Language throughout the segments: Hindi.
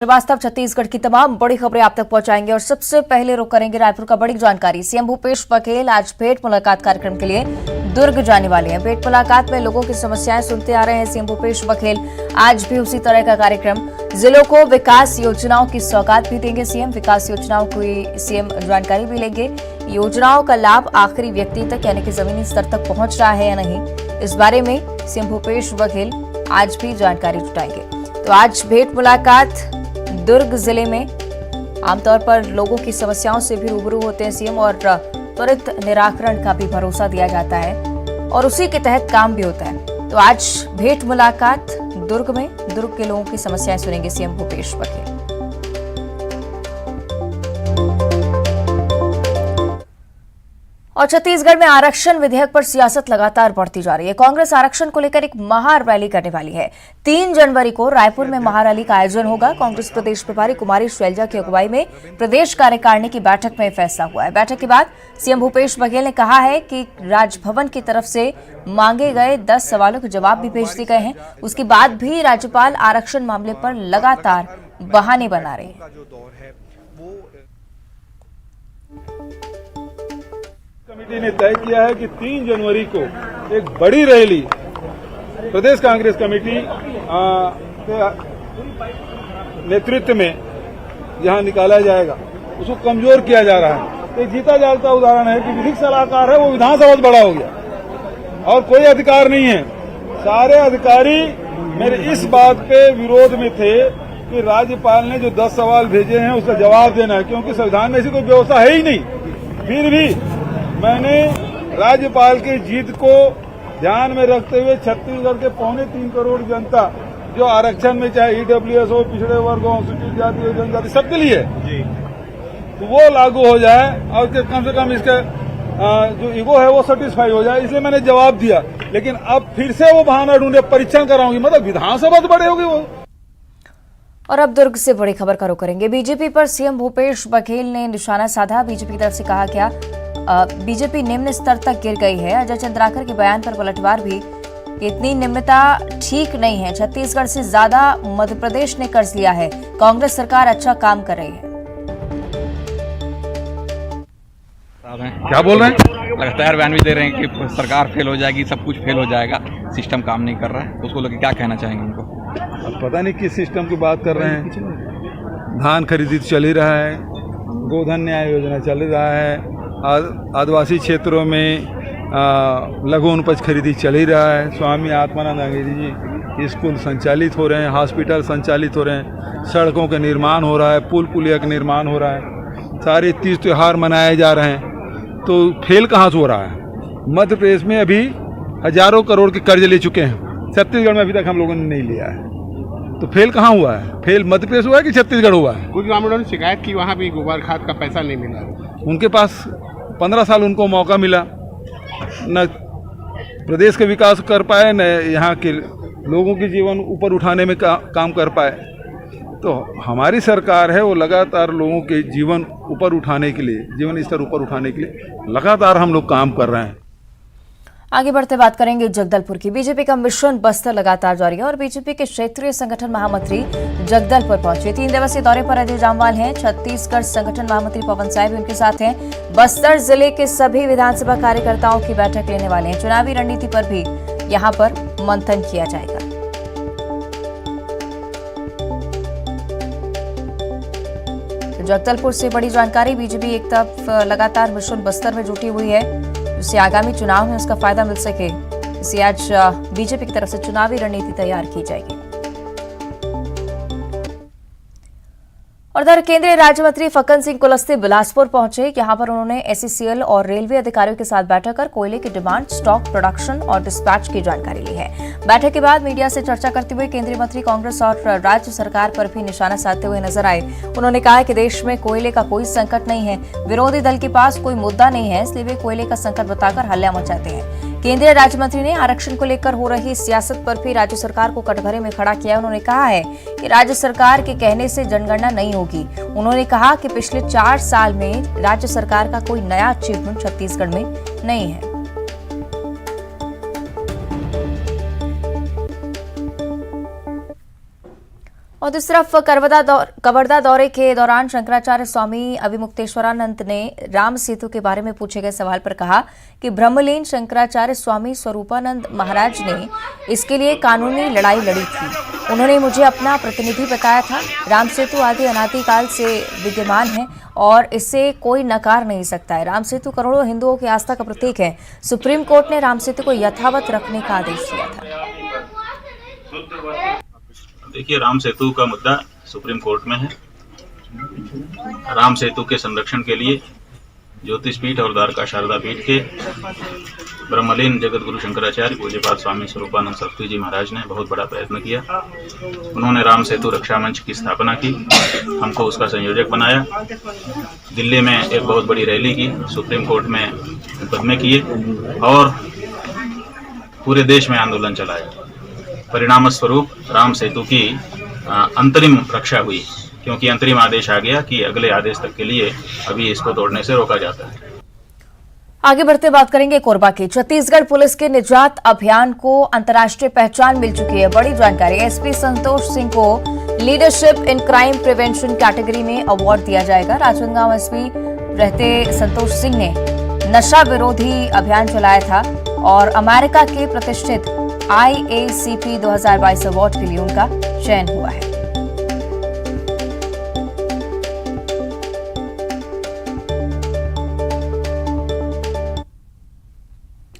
श्रीवास्तव छत्तीसगढ़ की तमाम बड़ी खबरें आप तक पहुंचाएंगे और सबसे पहले रुक करेंगे रायपुर का बड़ी जानकारी। सीएम भूपेश बघेल आज भेंट मुलाकात कार्यक्रम के लिए दुर्ग जाने वाले हैं। भेंट मुलाकात में लोगों की समस्याएं सुनते आ रहे हैं सीएम भूपेश बघेल। आज भी उसी तरह का कार्यक्रम, जिलों को विकास योजनाओं की सौगात भी देंगे सीएम। विकास योजनाओं की सीएम जानकारी भी लेंगे। योजनाओं का लाभ आखिरी व्यक्ति तक यानी कि जमीनी स्तर तक पहुंच रहा है या नहीं, इस बारे में सीएम भूपेश बघेल आज भी जानकारी जुटाएंगे। तो आज भेंट मुलाकात दुर्ग जिले में आमतौर पर लोगों की समस्याओं से भी रूबरू होते हैं सीएम और त्वरित निराकरण का भी भरोसा दिया जाता है और उसी के तहत काम भी होता है। तो आज भेंट मुलाकात दुर्ग में दुर्ग के लोगों की समस्याएं सुनेंगे सीएम भूपेश बघेल। और छत्तीसगढ़ में आरक्षण विधेयक पर सियासत लगातार बढ़ती जा रही है। कांग्रेस आरक्षण को लेकर एक महा रैली करने वाली है। 3 जनवरी को रायपुर में महारैली का आयोजन होगा। कांग्रेस प्रदेश प्रभारी कुमारी शैलजा की अगुवाई में प्रदेश कार्यकारिणी की बैठक में फैसला हुआ है। बैठक के बाद सीएम भूपेश बघेल ने कहा है कि राजभवन की तरफ से मांगे गए 10 सवालों के जवाब भी भेज दिए गए हैं। उसके बाद भी राज्यपाल आरक्षण मामले पर लगातार बहाने बना रहे हैं। कमेटी ने तय किया है कि 3 जनवरी को एक बड़ी रैली प्रदेश कांग्रेस कमेटी के नेतृत्व में यहां निकाला जाएगा। उसको कमजोर किया जा रहा है। एक जीता जागता उदाहरण है कि विधिक सलाहकार है वो विधानसभा से बड़ा हो गया और कोई अधिकार नहीं है। सारे अधिकारी मेरे इस बात पे विरोध में थे कि राज्यपाल ने जो 10 सवाल भेजे हैं उसका जवाब देना है, क्योंकि संविधान में ऐसी कोई व्यवस्था है ही नहीं। फिर भी मैंने राज्यपाल की जीत को ध्यान में रखते हुए छत्तीसगढ़ के 3.25 करोड़ जनता जो आरक्षण में चाहे ईडब्ल्यूएस हो, पिछड़े वर्ग हो, अनुसूचित जाति हो, जनजाति, सबके लिए तो वो लागू हो जाए और कम से कम इसका जो ईगो है वो सेटिस्फाई हो जाए, इसलिए मैंने जवाब दिया। लेकिन अब फिर से वो बहाना ढूंढे, परीक्षण कराऊंगी, मतलब विधानसभा तो बड़े होगी वो। और अब दुर्ग से बड़ी खबर का रुख करेंगे। बीजेपी पर सीएम भूपेश बघेल ने निशाना साधा। बीजेपी की तरफ से कहा गया बीजेपी निम्न स्तर तक गिर गई है। अजय चंद्राकर के बयान पर पलटवार भी, इतनी निम्नता ठीक नहीं है। छत्तीसगढ़ से ज्यादा मध्य प्रदेश ने कर्ज लिया है। कांग्रेस सरकार अच्छा काम कर रही है। क्या बोल रहे हैं? लगातार बयान भी दे रहे हैं कि सरकार फेल हो जाएगी, सब कुछ फेल हो जाएगा, सिस्टम काम नहीं कर रहा है। उसको लोग क्या कहना चाहेंगे उनको? अब पता नहीं किस सिस्टम की बात कर रहे हैं। धान खरीदी चल ही रहा है, गोधन न्याय योजना चल रहा है, आदिवासी क्षेत्रों में लघु उपज खरीदी चल ही रहा है, स्वामी आत्मानंद अंग्रेजी जी स्कूल संचालित हो रहे हैं, हॉस्पिटल संचालित हो रहे हैं, सड़कों का निर्माण हो रहा है, पुल पुलिया का निर्माण हो रहा है, सारे तीज त्योहार मनाए जा रहे हैं। तो फेल कहाँ से हो रहा है? मध्य प्रदेश में अभी हजारों करोड़ के कर्ज ले चुके हैं, छत्तीसगढ़ में अभी तक हम लोगों ने नहीं लिया है। तो फेल कहाँ हुआ है? फेल मध्य प्रदेश हुआ है कि छत्तीसगढ़ हुआ है? कुछ ग्रामीणों ने शिकायत की वहाँ भी गोबर खाद का पैसा नहीं मिला। उनके पास 15 साल उनको मौका मिला, न प्रदेश का विकास कर पाए, न यहाँ के लोगों के जीवन ऊपर उठाने में काम कर पाए। तो हमारी सरकार है वो लगातार लोगों के जीवन ऊपर उठाने के लिए, जीवन स्तर ऊपर उठाने के लिए लगातार हम लोग काम कर रहे हैं। आगे बढ़ते बात करेंगे जगदलपुर की। बीजेपी का मिशन बस्तर लगातार जारी है और बीजेपी के क्षेत्रीय संगठन महामंत्री जगदलपुर पहुंचे। 3 दिवसीय दौरे पर अजय जामवाल हैं। छत्तीसगढ़ संगठन महामंत्री पवन साय भी उनके साथ हैं। बस्तर जिले के सभी विधानसभा कार्यकर्ताओं की बैठक लेने वाले हैं। चुनावी रणनीति पर भी यहां पर मंथन किया जाएगा। जगदलपुर से बड़ी जानकारी। बीजेपी एक तरफ लगातार मिशन बस्तर में जुटी हुई है, जिससे आगामी चुनाव में उसका फायदा मिल सके, इसे आज बीजेपी की तरफ से चुनावी रणनीति तैयार की जाएगी। और इधर केंद्रीय राज्य मंत्री फक्कन सिंह कुलस्ते बिलासपुर पहुंचे। यहां पर उन्होंने एसईसीएल और रेलवे अधिकारियों के साथ बैठक कर कोयले की डिमांड, स्टॉक, प्रोडक्शन और डिस्पैच की जानकारी ली है। बैठक के बाद मीडिया से चर्चा करते हुए केंद्रीय मंत्री कांग्रेस और राज्य सरकार पर भी निशाना साधते हुए नजर आए। उन्होंने कहा कि देश में कोयले का कोई संकट नहीं है, विरोधी दल के पास कोई मुद्दा नहीं है, इसलिए वे कोयले का संकट बताकर हल्ला मचाते हैं। केंद्रीय राज्य मंत्री ने आरक्षण को लेकर हो रही सियासत पर भी राज्य सरकार को कटघरे में खड़ा किया। उन्होंने कहा है कि राज्य सरकार के कहने से जनगणना नहीं होगी। उन्होंने कहा कि पिछले 4 साल में राज्य सरकार का कोई नया अचीवमेंट छत्तीसगढ़ में नहीं है। और और दूसरी तरफ कवर्धा दौरे के दौरान शंकराचार्य स्वामी अभिमुक्तेश्वरानंद ने राम सेतु के बारे में पूछे गए सवाल पर कहा कि ब्रह्मलीन शंकराचार्य स्वामी स्वरूपानंद महाराज ने इसके लिए कानूनी लड़ाई लड़ी थी। उन्होंने मुझे अपना प्रतिनिधि बताया था। राम सेतु आदि अनादिकाल से विद्यमान है और इसे कोई नकार नहीं सकता है। राम सेतु करोड़ों हिंदुओं की आस्था का प्रतीक है। सुप्रीम कोर्ट ने राम सेतु को यथावत रखने का आदेश दिया था। देखिए, राम सेतु का मुद्दा सुप्रीम कोर्ट में है। राम सेतु के संरक्षण के लिए ज्योतिष पीठ और द्वारका शारदा पीठ के ब्रह्मलीन जगत गुरु शंकराचार्य पूज्यपाद स्वामी स्वरूपानंद सरस्वती जी महाराज ने बहुत बड़ा प्रयत्न किया। उन्होंने राम सेतु रक्षा मंच की स्थापना की, हमको उसका संयोजक बनाया। दिल्ली में एक बहुत बड़ी रैली की, सुप्रीम कोर्ट में मुकदमे किए और पूरे देश में आंदोलन चलाया। परिणाम स्वरूप राम सेतु की अंतरिम रक्षा हुई, क्योंकि अंतरिम आदेश आ गया कि अगले आदेश तक के लिए अभी इसको तोड़ने से रोका जाता है। आगे बढ़ते बात करेंगे कोरबा की। छत्तीसगढ़ पुलिस के निजात अभियान को अंतर्राष्ट्रीय पहचान मिल चुकी है। बड़ी जानकारी, एसपी संतोष सिंह को leadership in crime prevention category में अवार्ड दिया जाएगा। राजनांदगांव एसपी रहते संतोष सिंह ने नशा विरोधी अभियान चलाया था और अमेरिका के प्रतिष्ठित IACP 2022 अवार्ड के लिए उनका चयन हुआ है।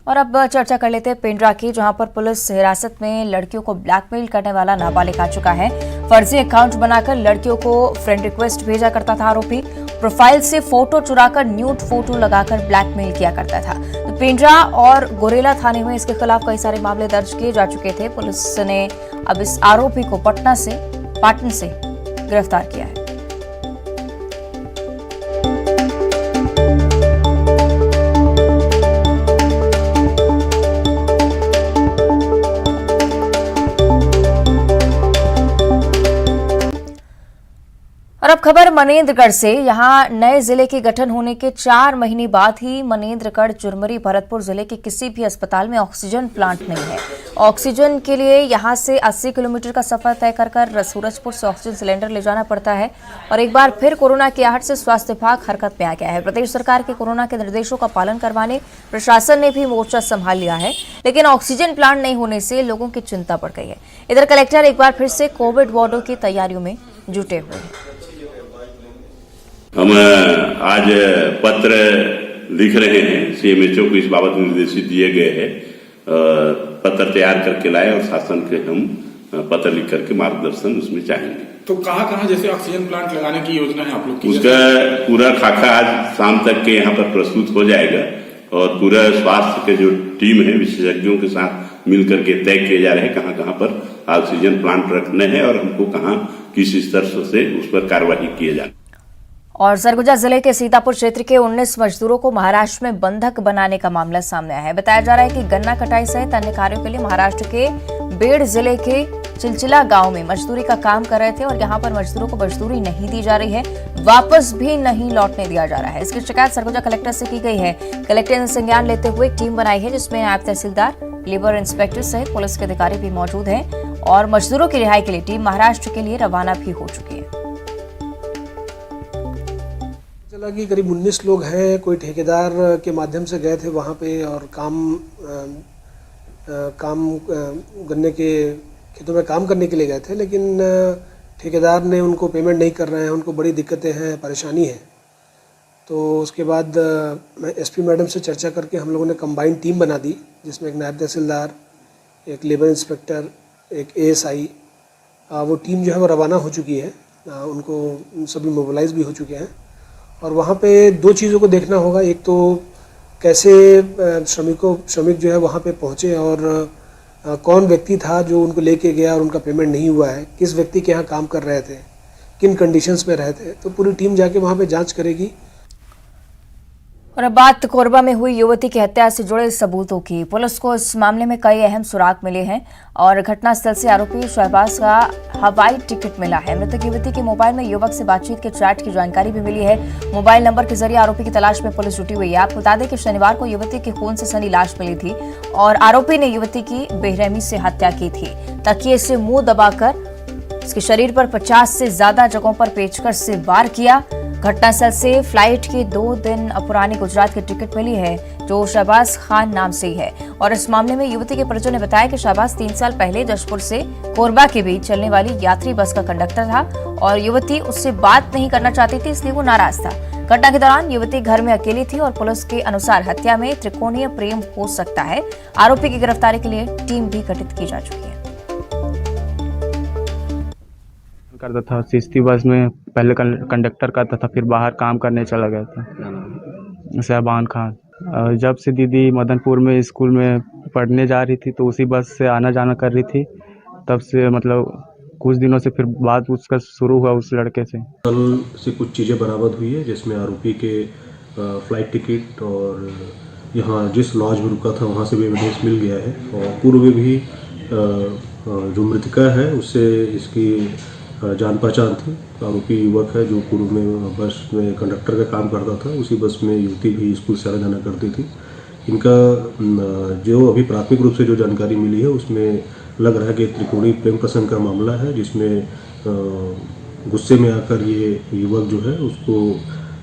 और अब चर्चा कर लेते हैं पेंड्रा की, जहां पर पुलिस हिरासत में लड़कियों को ब्लैकमेल करने वाला नाबालिग आ चुका है। फर्जी अकाउंट बनाकर लड़कियों को फ्रेंड रिक्वेस्ट भेजा करता था आरोपी। प्रोफाइल से फोटो चुराकर न्यूड फोटो लगाकर ब्लैकमेल किया करता था। तो पेंड्रा और गोरेला थाने में इसके खिलाफ कई सारे मामले दर्ज किए जा चुके थे। पुलिस ने अब इस आरोपी को पाटन से गिरफ्तार किया है। और अब खबर मनेन्द्रगढ़ से। यहां नए जिले के गठन होने के 4 महीने बाद ही मनेन्द्रगढ़, चुरमरी, भरतपुर जिले के किसी भी अस्पताल में ऑक्सीजन प्लांट नहीं है। ऑक्सीजन के लिए यहां से 80 किलोमीटर का सफर तय कर सूरजपुर से ऑक्सीजन सिलेंडर ले जाना पड़ता है। और एक बार फिर कोरोना की आहट से स्वास्थ्य विभाग हरकत में आ गया है। प्रदेश सरकार के कोरोना के निर्देशों का पालन करवाने प्रशासन ने भी मोर्चा संभाल लिया है, लेकिन ऑक्सीजन प्लांट नहीं होने से लोगों की चिंता बढ़ गई है। इधर कलेक्टर एक बार फिर से कोविड वार्डों की तैयारियों में जुटे हुए हैं। हम आज पत्र लिख रहे हैं, CMHO को इस बाबत निर्देशित दिए गए हैं। पत्र तैयार करके लाए और शासन के हम पत्र लिख करके मार्गदर्शन उसमें चाहेंगे। तो कहाँ जैसे ऑक्सीजन प्लांट लगाने की योजना है आप लोग की? उसका पूरा खाका आज शाम तक के यहाँ पर प्रस्तुत हो जाएगा और पूरा स्वास्थ्य के जो टीम है विशेषज्ञों के साथ मिल करके तय किए जा रहे हैं कहाँ पर ऑक्सीजन प्लांट रखने हैं और हमको कहाँ किस स्तर से उस पर कार्यवाही किए जाए। और सरगुजा जिले के सीतापुर क्षेत्र के 19 मजदूरों को महाराष्ट्र में बंधक बनाने का मामला सामने आया है। बताया जा रहा है कि गन्ना कटाई सहित अन्य कार्यों के लिए महाराष्ट्र के बेड़ जिले के चिलचिला गांव में मजदूरी का काम कर रहे थे और यहां पर मजदूरों को मजदूरी नहीं दी जा रही है, वापस भी नहीं लौटने दिया जा रहा है। इसकी शिकायत सरगुजा कलेक्टर से की गई है। कलेक्टर ने संज्ञान लेते हुए एक टीम बनाई है, जिसमें नायब तहसीलदार, लेबर इंस्पेक्टर सहित पुलिस के अधिकारी भी मौजूद हैं और मजदूरों की रिहाई के लिए टीम महाराष्ट्र के लिए रवाना भी हो चुकी है। चला कि करीब 19 लोग हैं, कोई ठेकेदार के माध्यम से गए थे वहाँ पे और गन्ने के खेतों में काम करने के लिए गए थे, लेकिन ठेकेदार ने उनको पेमेंट नहीं कर रहे हैं, उनको बड़ी दिक्कतें हैं, परेशानी है। तो उसके बाद मैं SP मैडम से चर्चा करके हम लोगों ने कंबाइंड टीम बना दी, जिसमें एक नायब तहसीलदार, एक लेबर इंस्पेक्टर, एक ASI, वो टीम जो है वो रवाना हो चुकी है। उनको सभी मोबिलाइज भी हो चुके हैं और वहाँ पे 2 चीज़ों को देखना होगा। एक तो कैसे श्रमिक जो है वहाँ पे पहुँचे और कौन व्यक्ति था जो उनको लेके गया और उनका पेमेंट नहीं हुआ है, किस व्यक्ति के यहाँ काम कर रहे थे, किन कंडीशंस में रहे थे। तो पूरी टीम जाके वहाँ पे जांच करेगी। और अब बात कोरबा में हुई युवती की हत्या से जुड़े सबूतों की। पुलिस को इस मामले में कई अहम सुराग मिले हैं और घटनास्थल से आरोपी शहबाज का हवाई टिकट मिला है। मृतक युवती के मोबाइल में युवक से बातचीत के चैट की जानकारी भी मिली है। मोबाइल नंबर के जरिए आरोपी की तलाश में पुलिस जुटी हुई है। आपको बता दें कि शनिवार को युवती की खून से सनी लाश मिली थी और आरोपी ने युवती की बेरहमी से हत्या की थी। तकिए से मुंह दबाकर उसके शरीर पर 50 से ज्यादा जगहों पर पेचकस से वार किया। घटनास्थल से फ्लाइट की 2 दिन पुरानी गुजरात की टिकट मिली है, जो शहबाज खान नाम से ही है। और इस मामले में युवती के परिजनों ने बताया कि शहबाज 3 साल पहले जशपुर से कोरबा के बीच चलने वाली यात्री बस का कंडक्टर था और युवती उससे बात नहीं करना चाहती थी, इसलिए वो नाराज था। घटना के दौरान युवती घर में अकेली थी और पुलिस के अनुसार हत्या में त्रिकोणीय प्रेम हो सकता है। आरोपी की गिरफ्तारी के लिए टीम भी गठित की जा चुकी है। करता था सिस्ती बस में, पहले कंडक्टर करता था, फिर बाहर काम करने चला गया था। शहबान खान। जब से दीदी मदनपुर में स्कूल में पढ़ने जा रही थी तो उसी बस से आना जाना कर रही थी, तब से मतलब कुछ दिनों से फिर बात उसका शुरू हुआ उस लड़के से। कल से कुछ चीज़ें बरामद हुई है, जिसमें आरोपी के फ्लाइट टिकट और यहाँ जिस लॉज में रुका था वहाँ से भी एविडेंस मिल गया है। और पूर्व में भी जो मृतका है उससे इसकी जान पहचान थी। आरोपी युवक है जो पूर्व में बस में कंडक्टर का काम करता था, उसी बस में युवती भी स्कूल से आना जाना करती थी। इनका जो अभी प्राथमिक रूप से जो जानकारी मिली है उसमें लग रहा है कि त्रिकोणीय प्रेम प्रसंग का मामला है, जिसमें गुस्से में आकर ये युवक जो है उसको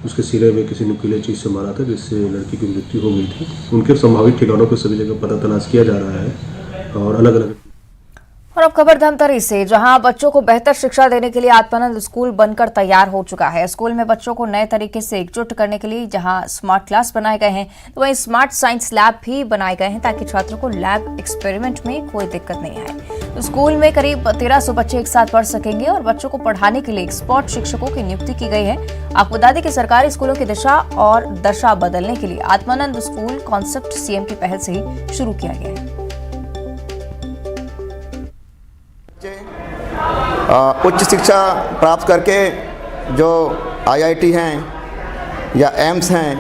उसके सिरे में किसी नुकीले चीज़ से मारा था, जिससे लड़की की मृत्यु हो गई थी। उनके संभावित ठिकानों पर सभी जगह पता तलाश किया जा रहा है और अलग अलग। और अब खबर धमतरी से, जहां बच्चों को बेहतर शिक्षा देने के लिए आत्मानंद स्कूल बनकर तैयार हो चुका है। स्कूल में बच्चों को नए तरीके से एकजुट करने के लिए जहां स्मार्ट क्लास बनाए गए हैं, तो वहीं स्मार्ट साइंस लैब भी बनाए गए हैं ताकि छात्रों को लैब एक्सपेरिमेंट में कोई दिक्कत नहीं आए। तो स्कूल में करीब 1300 बच्चे एक साथ पढ़ सकेंगे और बच्चों को पढ़ाने के लिए एक्सपर्ट शिक्षकों की नियुक्ति की गई है। आपको बता दें कि सरकारी स्कूलों की दिशा और दशा बदलने के लिए आत्मानंद स्कूल कॉन्सेप्ट सीएम की पहल से ही शुरू किया गया है। उच्च शिक्षा प्राप्त करके जो आईआईटी हैं या एम्स हैं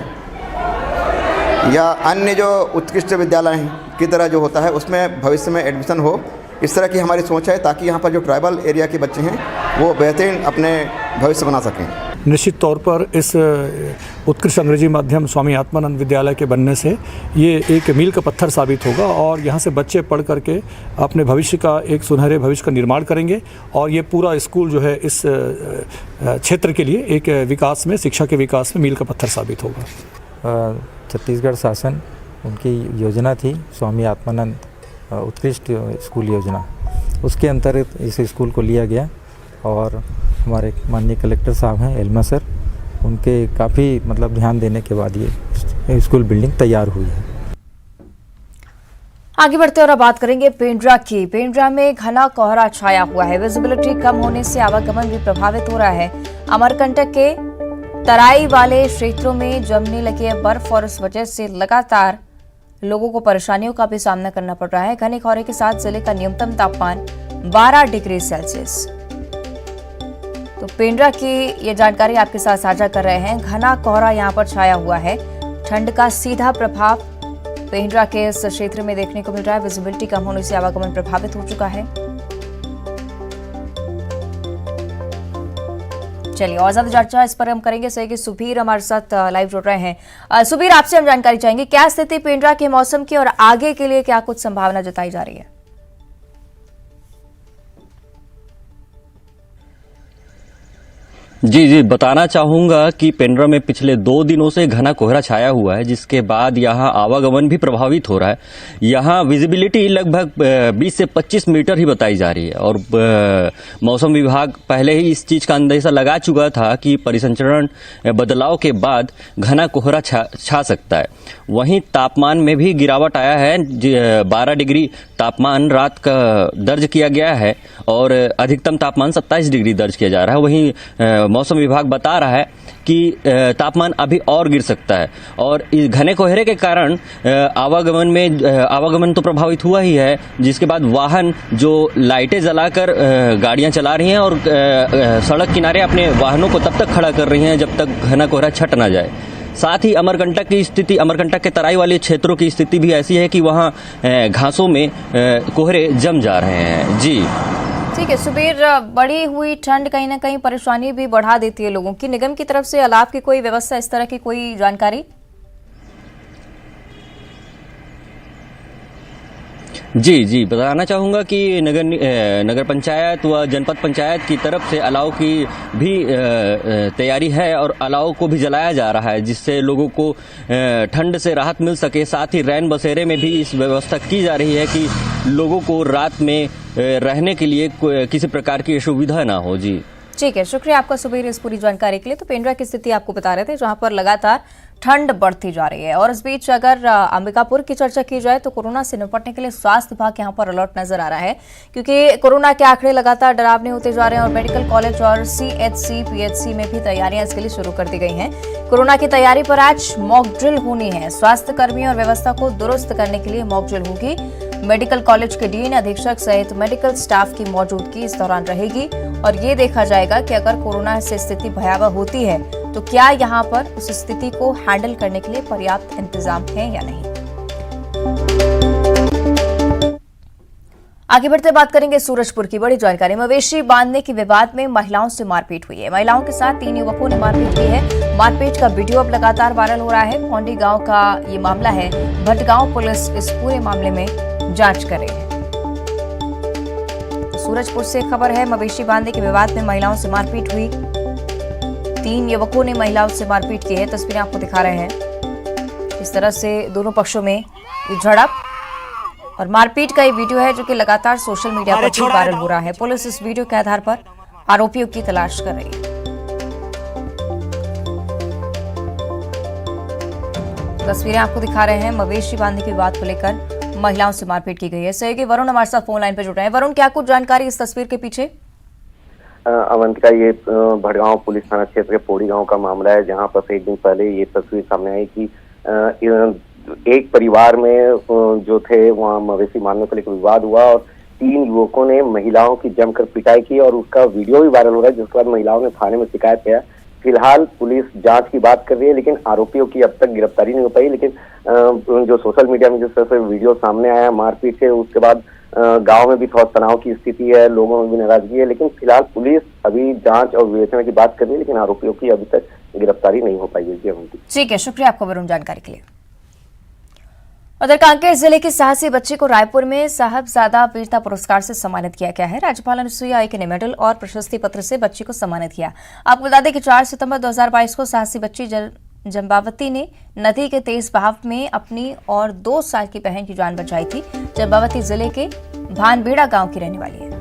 या अन्य जो उत्कृष्ट विद्यालय हैं की तरह जो होता है उसमें भविष्य में एडमिशन हो, इस तरह की हमारी सोच है, ताकि यहाँ पर जो ट्राइबल एरिया के बच्चे हैं वो बेहतरीन अपने भविष्य बना सकें। निश्चित तौर पर इस उत्कृष्ट अंग्रेजी माध्यम स्वामी आत्मानंद विद्यालय के बनने से ये एक मील का पत्थर साबित होगा और यहाँ से बच्चे पढ़ करके अपने भविष्य का, एक सुनहरे भविष्य का निर्माण करेंगे। और ये पूरा स्कूल जो है इस क्षेत्र के लिए एक विकास में, शिक्षा के विकास में मील का पत्थर साबित होगा। छत्तीसगढ़ शासन उनकी योजना थी स्वामी आत्मानंद उत्कृष्ट स्कूल योजना, उसके अंतर्गत इस स्कूल को लिया गया और हमारे माननीय कलेक्टर साहब हैं एल्मा सर, उनके काफ़ी मतलब ध्यान देने के बाद ये स्कूल बिल्डिंग तैयार हुई है। आगे बढ़ते और अब बात करेंगे पेंड्रा की। पेंड्रा में घना कोहरा छाया हुआ है, विजिबिलिटी कम होने से आवागमन भी प्रभावित हो रहा है। अमरकंटक के तराई वाले क्षेत्रों में जमने लगी है बर्फ और इस वजह से लगातार लोगों को परेशानियों का भी सामना करना पड़ रहा है। घने कोहरे के साथ जिले का न्यूनतम तापमान 12 डिग्री सेल्सियस। तो पेंड्रा की ये जानकारी आपके साथ साझा कर रहे हैं। घना कोहरा यहाँ पर छाया हुआ है, ठंड का सीधा प्रभाव पेंड्रा के इस क्षेत्र में देखने को मिल रहा है। विजिबिलिटी कम होने से आवागमन प्रभावित हो चुका है। चलिए और ज्यादा चर्चा इस पर हम करेंगे। सहयोगी सुबीर हमारे साथ लाइव जुड़ रहे हैं। सुबीर, आपसे हम जानकारी चाहेंगे, क्या स्थिति पेंड्रा के मौसम की और आगे के लिए क्या कुछ संभावना जताई जा रही है? जी बताना चाहूँगा कि पेंड्रा में पिछले 2 दिनों से घना कोहरा छाया हुआ है, जिसके बाद यहाँ आवागमन भी प्रभावित हो रहा है। यहाँ विजिबिलिटी लगभग 20 से 25 मीटर ही बताई जा रही है और मौसम विभाग पहले ही इस चीज़ का अंदेशा लगा चुका था कि परिसंचरण बदलाव के बाद घना कोहरा छा सकता है। वहीं तापमान में भी गिरावट आया है, 12 डिग्री तापमान रात का दर्ज किया गया है और अधिकतम तापमान 27 डिग्री दर्ज किया जा रहा है। वहीं मौसम विभाग बता रहा है कि तापमान अभी और गिर सकता है और इस घने कोहरे के कारण आवागमन तो प्रभावित हुआ ही है, जिसके बाद वाहन जो लाइटें जलाकर गाड़ियां चला रही हैं और सड़क किनारे अपने वाहनों को तब तक खड़ा कर रही हैं जब तक घना कोहरा छट ना जाए। साथ ही अमरकंटक की स्थिति, अमरकंटक के तराई वाले क्षेत्रों की स्थिति भी ऐसी है कि वहाँ घासों में कोहरे जम जा रहे हैं। जी ठीक है सुबीर, बढ़ी हुई ठंड कहीं ना कहीं परेशानी भी बढ़ा देती है लोगों की। निगम की तरफ से अलाव की कोई व्यवस्था, इस तरह की कोई जानकारी? जी बताना चाहूँगा कि नगर पंचायत व जनपद पंचायत की तरफ से अलाव की भी तैयारी है और अलाव को भी जलाया जा रहा है, जिससे लोगों को ठंड से राहत मिल सके। साथ ही रैन बसेरे में भी इस व्यवस्था की जा रही है कि लोगों को रात में रहने के लिए किसी प्रकार की असुविधा ना हो। जी ठीक है, शुक्रिया आपका सुबीर इस पूरी जानकारी के लिए। तो पेंड्रा की स्थिति आपको बता रहे थे, जहां पर लगातार ठंड बढ़ती जा रही है। और इस बीच अगर अंबिकापुर की चर्चा की जाए तो कोरोना से निपटने के लिए स्वास्थ्य विभाग यहां पर अलर्ट नजर आ रहा है, क्योंकि कोरोना के आंकड़े लगातार डरावने होते जा रहे हैं और मेडिकल कॉलेज और CHC PHC में भी तैयारियां इसके लिए शुरू कर दी गई हैं। कोरोना की तैयारी पर आज मॉक ड्रिल होनी है। स्वास्थ्य कर्मियों और व्यवस्था को दुरुस्त करने के लिए मॉक ड्रिल होगी। मेडिकल कॉलेज के डीन, अधीक्षक सहित मेडिकल स्टाफ की मौजूदगी इस दौरान रहेगी और ये देखा जाएगा कि अगर कोरोना से स्थिति भयावह होती है तो क्या यहाँ पर उस स्थिति को हैंडल करने के लिए पर्याप्त इंतजाम है या नहीं। आगे बढ़ते बात करेंगे सूरजपुर की बड़ी जानकारी। मवेशी बांधने के विवाद में महिलाओं से मारपीट हुई है। महिलाओं के साथ 3 युवकों ने मारपीट की है। मारपीट का वीडियो अब लगातार वायरल हो रहा है। भौंडी गांव का ये मामला है। भटगांव पुलिस इस पूरे मामले में जांच कर रही है। सूरजपुर से खबर है, मवेशी बांधने के विवाद में महिलाओं से मारपीट हुई। 3 युवकों ने महिलाओं से मारपीट की है। तस्वीरें आपको दिखा रहे हैं। इस तरह से दोनों पक्षों में झड़प और मारपीट का ये वीडियो है जो कि लगातार सोशल मीडिया पर भी वायरल हो रहा है। पुलिस इस वीडियो के आधार पर आरोपियों की तलाश कर रही है। तस्वीरें आपको दिखा रहे हैं, मवेशी बांधने के विवाद को लेकर महिलाओं से मारपीट की गई है। सहयोगी वरुण हमारे साथ फोन लाइन पर जुड़ रहे हैं। वरुण, क्या कुछ जानकारी इस तस्वीर के पीछे? अवंतिका, ये भटगांव पुलिस थाना क्षेत्र के पोड़ी गांव का मामला है, जहां पर एक दिन पहले ये तस्वीर सामने आई कि एक परिवार में जो थे वहाँ मवेशी मारने को लेकर विवाद हुआ और 3 युवकों ने महिलाओं की जमकर पिटाई की और उसका वीडियो भी वायरल हो रहा है, जिसके बाद महिलाओं ने थाने में शिकायत किया। फिलहाल पुलिस जांच की बात कर रही है, लेकिन आरोपियों की अब तक गिरफ्तारी नहीं हो पाई। लेकिन जो सोशल मीडिया में जिस तरह से वीडियो सामने आया मारपीट के, उसके बाद गांव में भी थोड़ा तनाव की स्थिति है, लोगों में भी नाराजगी है। लेकिन फिलहाल पुलिस अभी जांच और विवेचना की बात कर रही है, लेकिन आरोपियों की अभी तक गिरफ्तारी नहीं हो पाई है। ठीक है, शुक्रिया आपको वरुण जानकारी के लिए। उधर कांकेर जिले की साहसी बच्ची को रायपुर में साहबजादा वीरता पुरस्कार से सम्मानित किया गया है। राज्यपाल अनुसुईया उइके ने मेडल और प्रशस्ति पत्र से बच्ची को सम्मानित किया। आपको बता दें कि 4 सितंबर 2022 को साहसी बच्ची जंबावती ने नदी के तेज बहाव में अपनी और 2 साल की बहन की जान बचाई थी। जंबावती जिले के भानबेड़ा गांव की रहने वाली है।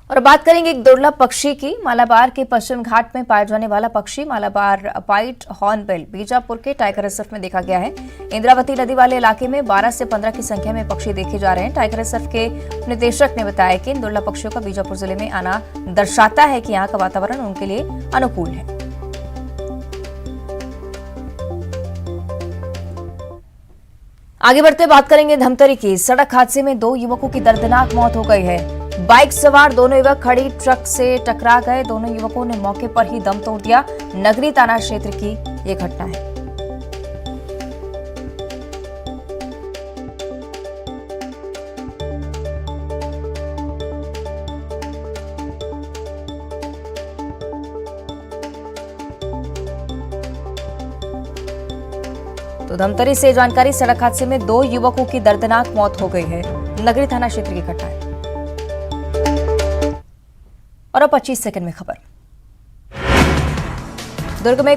और बात करेंगे एक दुर्लभ पक्षी की। मालाबार के पश्चिम घाट में पाया जाने वाला पक्षी मालाबार व्हाइट हॉर्नबिल बीजापुर के टाइगर रिजर्व में देखा गया है। इंद्रावती नदी वाले इलाके में 12 से 15 की संख्या में पक्षी देखे जा रहे हैं। टाइगर रिजर्व के निदेशक ने बताया कि इन दुर्लभ पक्षियों का बीजापुर जिले में आना दर्शाता है कि यहाँ का वातावरण उनके लिए अनुकूल है। आगे बढ़ते बात करेंगे धमतरी की। सड़क हादसे में 2 युवकों की दर्दनाक मौत हो गई है। बाइक सवार दोनों युवक खड़ी ट्रक से टकरा गए। दोनों युवकों ने मौके पर ही दम तोड़ दिया। नगरी थाना क्षेत्र की ये घटना है। तो धमतरी से जानकारी, सड़क हादसे में 2 युवकों की दर्दनाक मौत हो गई है। नगरी थाना क्षेत्र की घटना है। और अब 25 सेकंड में खबर। दुर्ग में